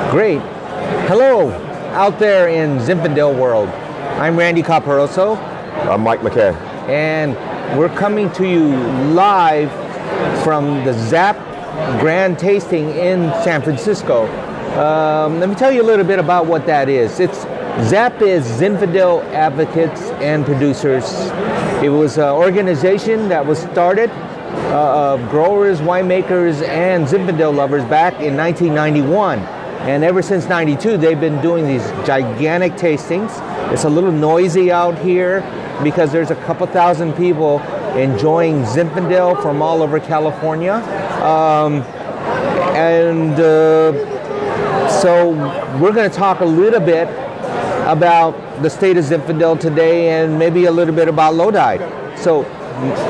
Great. Hello, out there in Zinfandel world. I'm Randy Caparoso. I'm Mike McCay. And we're coming to you live from the ZAP Grand Tasting in San Francisco. Let me tell you a little bit about what that is. ZAP is Zinfandel Advocates and Producers. It was an organization that was started of growers, winemakers, and Zinfandel lovers back in 1991. And ever since 92, they've been doing these gigantic tastings. It's a little noisy out here because there's a couple thousand people enjoying Zinfandel from all over California. So we're going to talk a little bit about the state of Zinfandel today and maybe a little bit about Lodi. So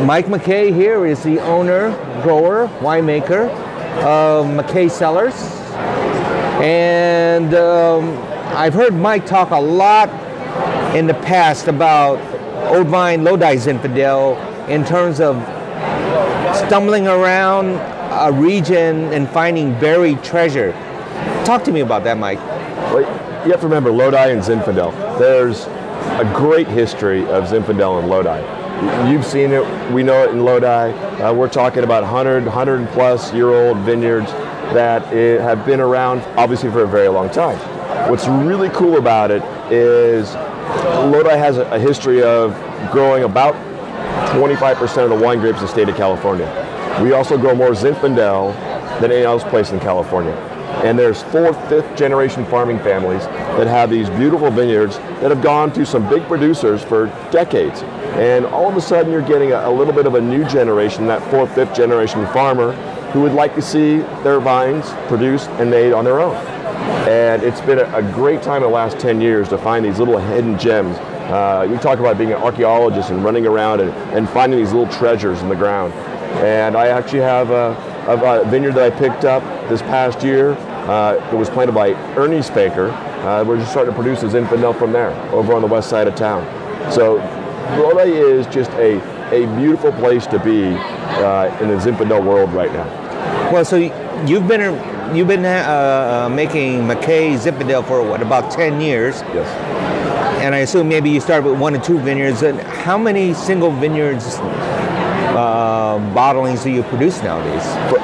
Mike McCay here is the owner, grower, winemaker of McCay Cellars. And I've heard Mike talk a lot in the past about Old Vine Lodi Zinfandel in terms of stumbling around a region and finding buried treasure. Talk to me about that, Mike. Well, you have to remember Lodi and Zinfandel. There's a great history of Zinfandel in Lodi. You've seen it, we know it in Lodi. We're talking about 100 plus year old vineyards that have been around obviously for a very long time. What's really cool about it is Lodi has a history of growing about 25% of the wine grapes in the state of California. We also grow more Zinfandel than any other place in California. And there's 4th, 5th generation farming families that have these beautiful vineyards that have gone to some big producers for decades. And all of a sudden you're getting a little bit of a new generation, that 4th, 5th generation farmer who would like to see their vines produced and made on their own. And it's been a great time in the last 10 years to find these little hidden gems. You talk about being an archaeologist and running around and finding these little treasures in the ground. And I actually have a vineyard that I picked up this past year. It was planted by Ernie Spaker. We're just starting to produce the Zinfandel from there, over on the west side of town. So Lodi is just a beautiful place to be in the Zinfandel world right now. Well, so you've been making McCay Zinfandel for what, about 10 years? Yes. And I assume maybe you started with 1 or 2 vineyards. And how many single vineyards bottlings do you produce nowadays?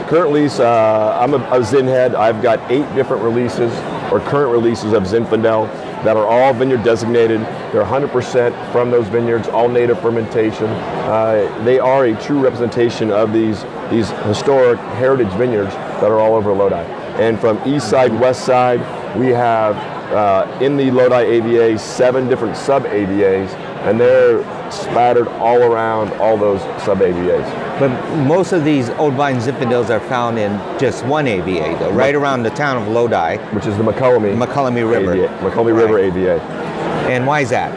Currently, I'm a Zin head. I've got 8 different releases or current releases of Zinfandel that are all vineyard designated. They're 100% from those vineyards, all native fermentation. They are a true representation of these historic heritage vineyards that are all over Lodi. And from east side, west side, we have in the Lodi AVA 7 different sub-AVAs, and they're spattered all around all those sub-AVAs. But most of these Old Vine Zinfandels are found in just one AVA, though, right around the town of Lodi. Which is the McCullamy River. AVA, McCullamy River AVA. And why is that?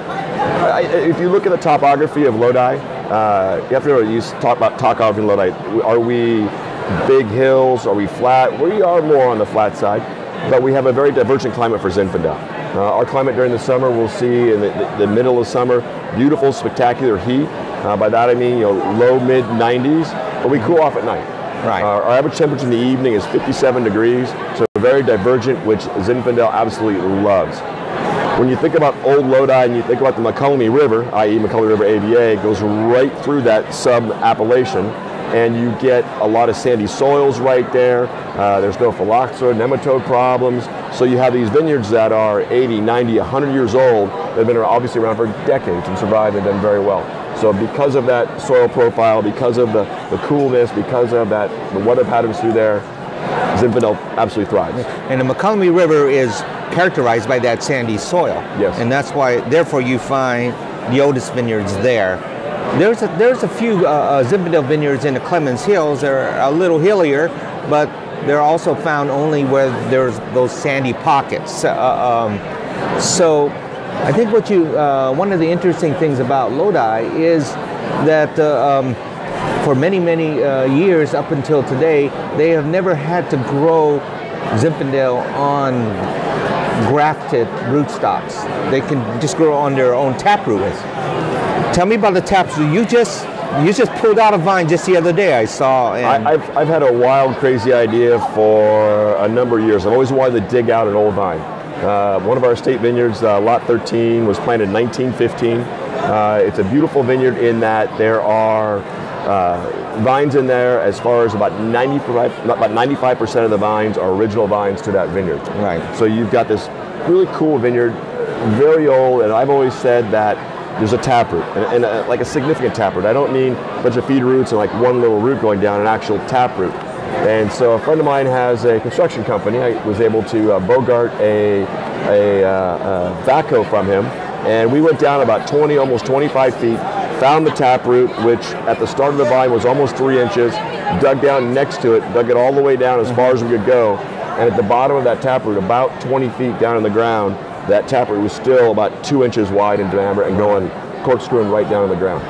If you look at the topography of Lodi, you have to know, you talk about topography in Lodi. Are we big hills? Are we flat? We are more on the flat side, but we have a very divergent climate for Zinfandel. Our climate during the summer, we'll see in the middle of summer, beautiful, spectacular heat. By that I mean, low, mid 90s, but we cool off at night. Right. Our average temperature in the evening is 57 degrees, so very divergent, which Zinfandel absolutely loves. When you think about Old Lodi and you think about the McCullamy River, i.e. McCullamy River AVA, it goes right through that sub-appellation, and you get a lot of sandy soils right there. There's no phylloxera, nematode problems. So you have these vineyards that are 80, 90, 100 years old that have been obviously around for decades and survived and done very well. So because of that soil profile, because of the coolness, because of the weather patterns through there, Zinfandel absolutely thrives. And the McCullamy River is characterized by that sandy soil. Yes. And that's why, therefore, you find the oldest vineyards there. There's a few Zinfandel vineyards in the Clemens Hills. They're a little hillier, but they're also found only where there's those sandy pockets. So I think one of the interesting things about Lodi is that for many years up until today, they have never had to grow Zinfandel on grafted rootstocks. They can just grow on their own taproot. Tell me about the taproot. You just you just pulled out a vine just the other day, I saw. And I've had a wild, crazy idea for a number of years. I've always wanted to dig out an old vine. One of our estate vineyards, Lot 13, was planted in 1915. It's a beautiful vineyard in that there are vines in there as far as about 95% of the vines are original vines to that vineyard. Right. So you've got this really cool vineyard, very old, and I've always said that there's a taproot, and like a significant taproot. I don't mean a bunch of feeder roots and like one little root going down, an actual taproot. And so a friend of mine has a construction company. I was able to bogart a backhoe from him, and we went down about 20, almost 25 feet, found the taproot, which at the start of the vine was almost 3 inches, dug down next to it, dug it all the way down as far as we could go, and at the bottom of that taproot, about 20 feet down in the ground, that taproot was still about 2 inches wide in diameter and going, corkscrewing right down in the ground.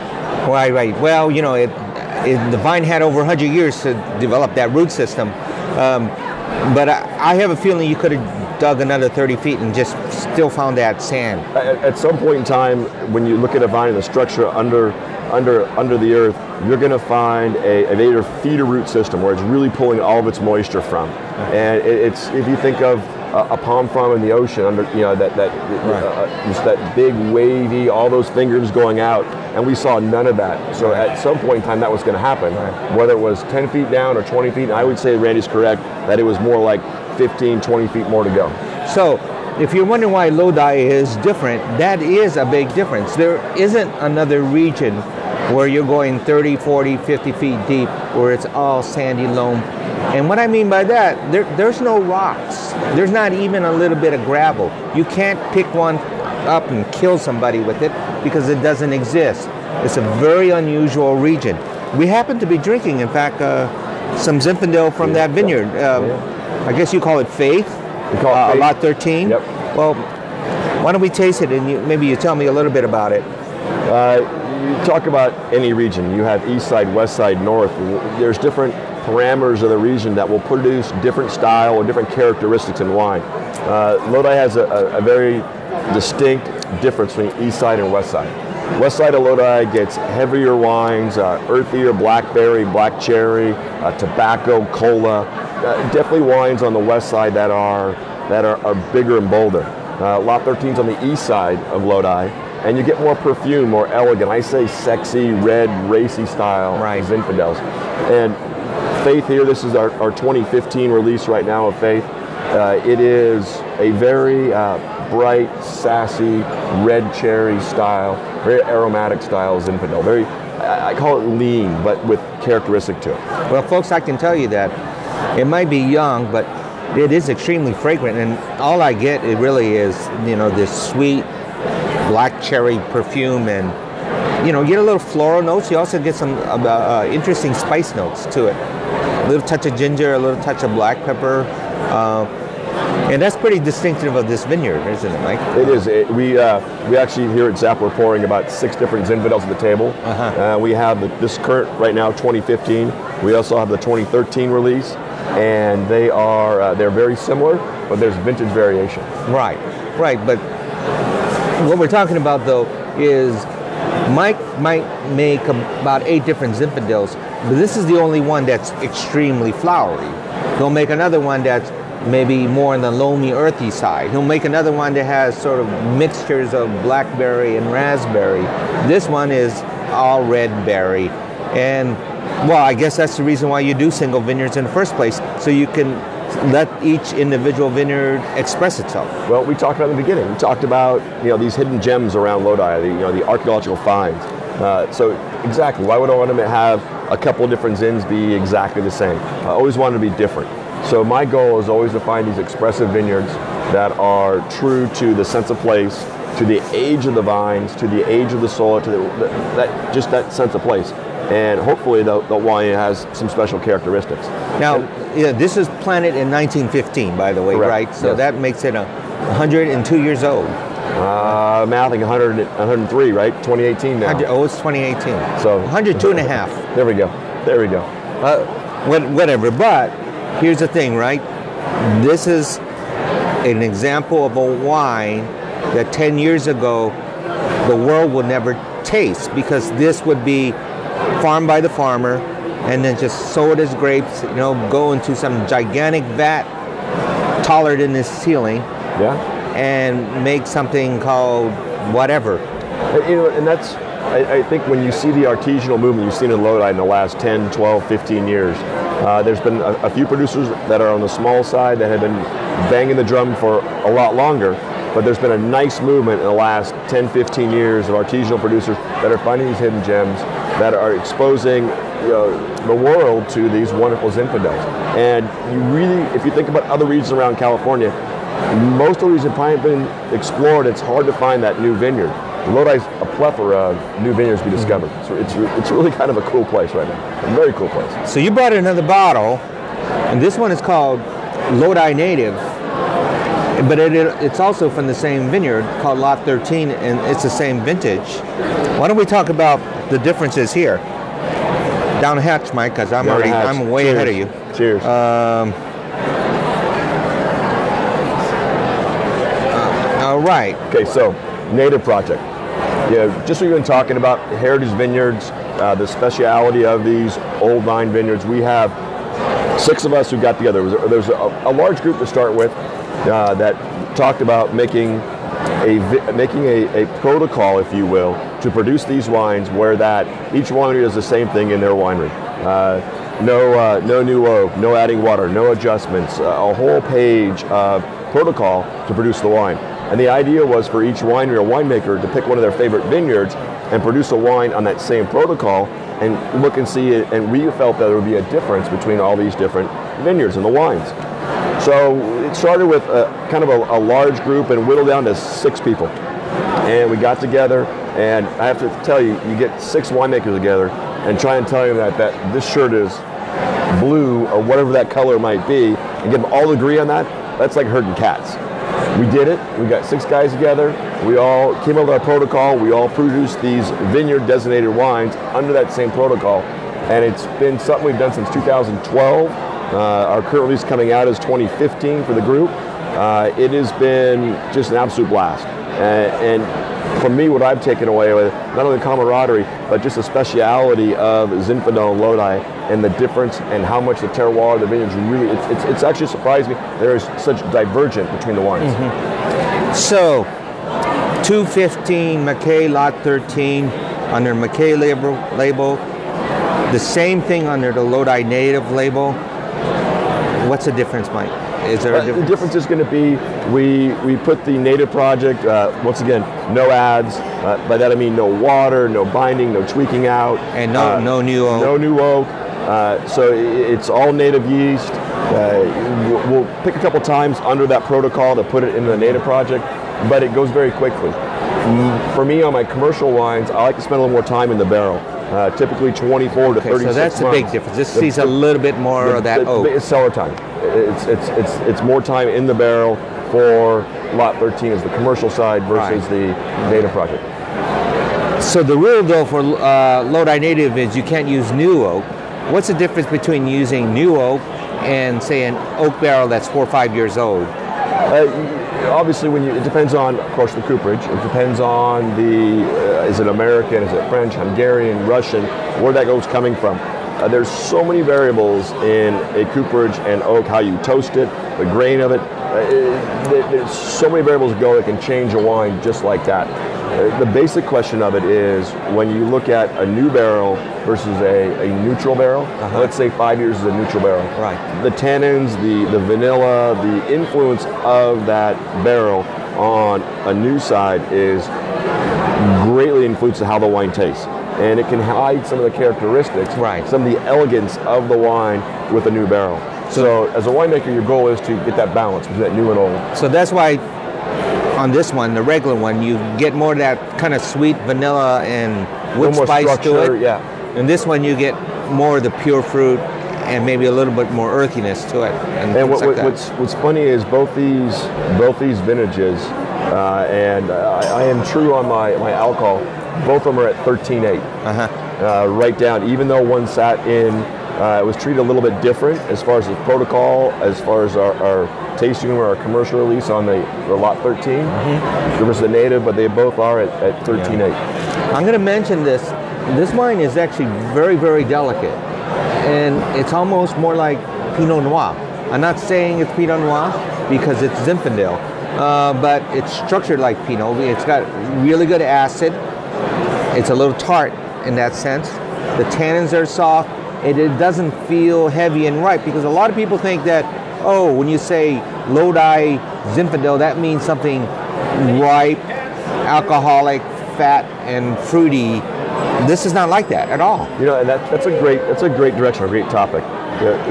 Right. Well, you know, the vine had over 100 years to develop that root system, but I have a feeling you could have dug another 30 feet and just still found that sand. At some point in time, when you look at a vine and the structure under the earth, you're going to find a feeder root system where it's really pulling all of its moisture from. And it's, if you think of a palm frond in the ocean, under just that big wavy, all those fingers going out, and we saw none of that. So at some point in time, that was going to happen, whether it was 10 feet down or 20 feet. And I would say Randy's correct that it was more like 15, 20 feet more to go. So if you're wondering why Lodi is different, that is a big difference. There isn't another region where you're going 30, 40, 50 feet deep where it's all sandy loam. And what I mean by that, there's no rocks. There's not even a little bit of gravel. You can't pick one up and kill somebody with it because it doesn't exist. It's a very unusual region. We happen to be drinking, in fact, some Zinfandel from that vineyard. I guess you call it Faith. We call it Faith. Lot 13. Yep. Well, why don't we taste it and maybe you tell me a little bit about it. You talk about any region. You have east side, west side, north. There's different parameters of the region that will produce different style or different characteristics in wine. Lodi has a very distinct difference between east side and west side. West side of Lodi gets heavier wines, earthier blackberry, black cherry, tobacco, cola. Definitely wines on the west side that are bigger and bolder. Lot 13's on the east side of Lodi, and you get more perfume, more elegant. I say sexy, red, racy style Zinfandels. And Faith here, this is our 2015 release right now of Faith. It is a very bright, sassy, red cherry style, very aromatic style Zinfandel. Very, I call it lean, but with characteristic to it. Well, folks, I can tell you that it might be young, but it is extremely fragrant, and all I get, it really is, you know, this sweet black cherry perfume, and you know, you get a little floral notes. You also get some interesting spice notes to it. A little touch of ginger, a little touch of black pepper, and that's pretty distinctive of this vineyard, isn't it, Mike? It is. We actually here at Zap, we're pouring about 6 different Zinfandels at the table. We have this current right now, 2015. We also have the 2013 release, and they're very similar, but there's vintage variation. Right. But what we're talking about though is Mike might make about 8 different Zinfandels, but this is the only one that's extremely flowery. He'll make another one that's maybe more on the loamy, earthy side. He'll make another one that has sort of mixtures of blackberry and raspberry. This one is all red berry. And, well, I guess that's the reason why you do single vineyards in the first place, so you can let each individual vineyard express itself. Well, we talked about in the beginning. We talked about, you know, these hidden gems around Lodi, the archaeological finds. So exactly, why would I want to have a couple of different Zins be exactly the same? I always wanted to be different. So my goal is always to find these expressive vineyards that are true to the sense of place, to the age of the vines, to the age of the soil, to just that sense of place. And hopefully the wine has some special characteristics. Now, this is planted in 1915, by the way, correct. Right? So that makes it 102 years old. I think 103, right? 2018 now. It's 2018. So 102 and a half. There we go. Whatever. But here's the thing, right? This is an example of a wine that 10 years ago the world would never taste, because this would be farmed by the farmer, and then just sold his grapes, go into some gigantic vat taller than this ceiling, and make something called whatever. And that's, I think when you see the artisanal movement you've seen in Lodi in the last 10, 12, 15 years, there's been a few producers that are on the small side that have been banging the drum for a lot longer, but there's been a nice movement in the last 10, 15 years of artisanal producers that are finding these hidden gems, that are exposing the world to these wonderful Zinfandels. And you really, if you think about other regions around California, most of these have probably been explored. It's hard to find that new vineyard. Lodi's a plethora of new vineyards to be discovered. So it's really kind of a cool place right now. A very cool place. So you brought another bottle, and this one is called Lodi Native, but it's also from the same vineyard called Lot 13, and it's the same vintage. Why don't we talk about the differences here? Down the hatch, Mike, because I'm way Cheers. ahead of you. Cheers. All right. Okay, so Native Project. Yeah, just what you've been talking about, heritage vineyards, the speciality of these old vine vineyards. We have 6 of us who got together. There's a large group to start with that talked about making a protocol, if you will, to produce these wines where that each winery does the same thing in their winery. No new oak, no adding water, no adjustments, a whole page of protocol to produce the wine. And the idea was for each winery or winemaker to pick one of their favorite vineyards and produce a wine on that same protocol and look and see it. And we felt that there would be a difference between all these different vineyards and the wines. So it started with kind of a large group and whittled down to 6 people. And we got together, and I have to tell you, you get 6 winemakers together and try and tell them that this shirt is blue or whatever that color might be, and get them all to agree on that. That's like herding cats. We did it. We got 6 guys together. We all came up with our protocol. We all produced these vineyard designated wines under that same protocol. And it's been something we've done since 2012. Our current release coming out is 2015 for the group. It has been just an absolute blast. And for me, what I've taken away with not only the camaraderie, but just the speciality of Zinfandel and Lodi and the difference and how much the terroir of the vineyards really, it's actually surprised me there is such divergent between the wines. So, 215 McCay, Lot 13, under McCay label, the same thing under the Lodi Native label. What's the difference, Mike? Is there a difference? The difference is going to be we put the Native Project, once again, no ads. By that I mean no water, no binding, no tweaking out. And no new oak. No new oak. So it's all native yeast. We'll pick a couple times under that protocol to put it into the Native Project, but it goes very quickly. For me, on my commercial wines, I like to spend a little more time in the barrel. Typically 24 to 36 months. So that's the big difference. This sees a little bit more of that oak. It's cellar time. It's more time in the barrel for Lot 13 is the commercial side versus the Native Project. So the rule though for Lodi Native is you can't use new oak. What's the difference between using new oak and say an oak barrel that's 4 or 5 years old? Obviously, it depends on, of course, the cooperage. It depends on is it American, is it French, Hungarian, Russian, where that goes coming from. There's so many variables in a cooperage and oak, how you toast it, the grain of it. There's so many variables that go that can change a wine just like that. The basic question of it is when you look at a new barrel versus a neutral barrel, let's say 5 years is a neutral barrel. Right. The tannins, the vanilla, the influence of that barrel on a new side is greatly influences how the wine tastes. And it can hide some of the characteristics, some of the elegance of the wine with a new barrel. So as a winemaker, your goal is to get that balance between that new and old. So that's why on this one, the regular one, you get more of that kind of sweet vanilla and wood spice to it. Yeah. And this one, you get more of the pure fruit and maybe a little bit more earthiness to it. And what's funny is both these vintages, and I am true on my alcohol. Both of them are at 13.8. Right down. Even though one sat in, it was treated a little bit different as far as the protocol, as far as our tasting room or our commercial release on the Lot 13 versus the Native, but they both are at 13.8. I'm going to mention this. this wine is actually very, very delicate. And it's almost more like Pinot Noir. I'm not saying it's Pinot Noir because it's Zinfandel, but it's structured like Pinot. It's got really good acid. It's a little tart in that sense. The tannins are soft. It doesn't feel heavy and ripe, because a lot of people think that, oh, when you say Lodi Zinfandel, that means something ripe, alcoholic, fat, and fruity. This is not like that at all. You know, and that's a great direction, a great topic.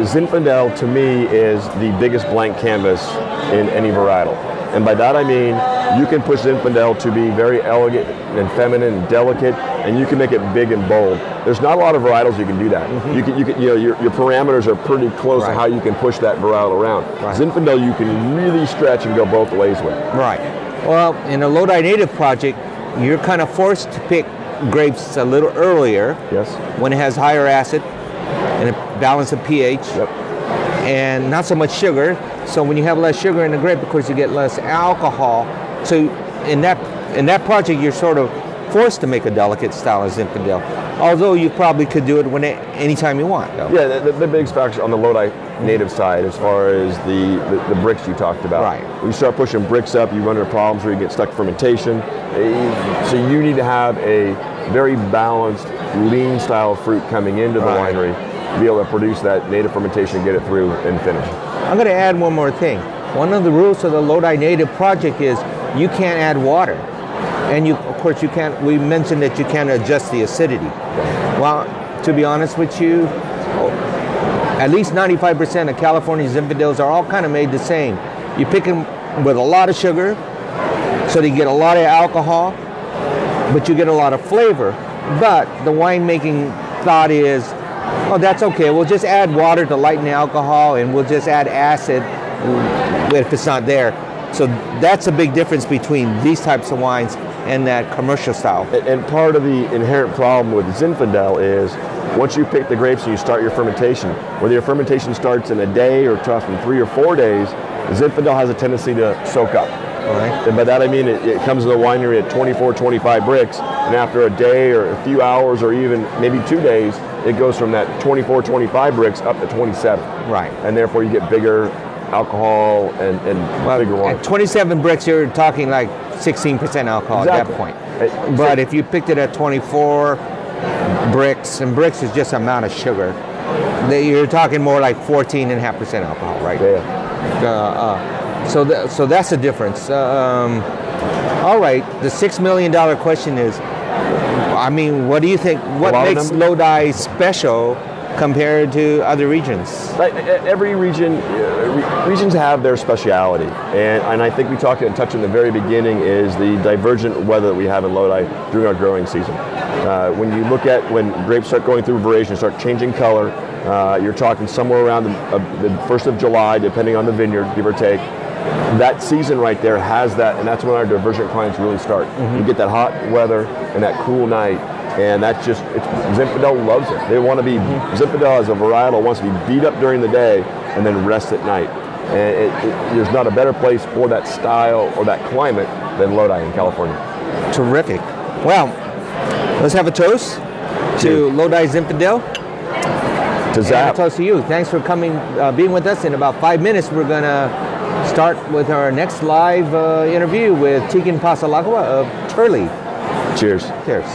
Zinfandel to me is the biggest blank canvas in any varietal. And by that I mean you can push Zinfandel to be very elegant and feminine and delicate, and you can make it big and bold. There's not a lot of varietals you can do that. You can you know, your parameters are pretty close to how you can push that varietal around. Zinfandel you can really stretch and go both ways with. Right. Well, in a Lodi Native project, you're kind of forced to pick grapes a little earlier. Yes. When it has higher acid and a balance of pH. Yep. And not so much sugar. So when you have less sugar in the grape, of course, you get less alcohol. So in that project, you're sort of forced to make a delicate style of Zinfandel. Although you probably could do it anytime you want. Though. Yeah, the big factor on the Lodi Native side, as far as the bricks you talked about. Right. When you start pushing bricks up, you run into problems where you get stuck fermentation. So you need to have a very balanced, lean style of fruit coming into the winery to be able to produce that native fermentation, get it through, and finish. I'm going to add one more thing. One of the rules of the Lodi Native project is you can't add water. And of course you can't, we mentioned that you can't adjust the acidity. Well, to be honest with you, at least 95% of California Zinfandels are all kind of made the same. You pick them with a lot of sugar, so they get a lot of alcohol, but you get a lot of flavor. But the winemaking thought is, oh, that's okay. We'll just add water to lighten the alcohol, and we'll just add acid if it's not there. So that's a big difference between these types of wines and that commercial style. And part of the inherent problem with Zinfandel is once you pick the grapes and you start your fermentation, whether your fermentation starts in a day or in 3 or 4 days, Zinfandel has a tendency to soak up. And by that I mean it comes to the winery at 24, 25 bricks, and after a day or a few hours or even maybe 2 days, it goes from that 24, 25 bricks up to 27. Right. And therefore you get bigger alcohol and bigger wine. At 27 bricks, you're talking like 16% alcohol at that point. But if you picked it at 24 bricks, and bricks is just amount of sugar, you're talking more like 14.5% alcohol, right? Yeah. So that's the difference. All right, the $6 million question is, I mean, what do you think? What makes Lodi special compared to other regions? Every regions have their speciality, and I think we touched in the very beginning is the divergent weather that we have in Lodi during our growing season. When you look at when grapes start going through variation, start changing color, you're talking somewhere around the 1st of July, depending on the vineyard, give or take. That season right there has that, and that's when our divergent clients really start. You get that hot weather and that cool night. And that's just, Zinfandel loves it. They want to be, Zinfandel as a varietal wants to be beat up during the day and then rest at night. And there's not a better place for that style or that climate than Lodi in California. Terrific. Well, let's have a toast to Lodi Zinfandel. To Zap. And a toast to you. Thanks for coming, being with us. In about 5 minutes, we're going to start with our next live interview with Tiken Pasalagua of Turley. Cheers. Cheers.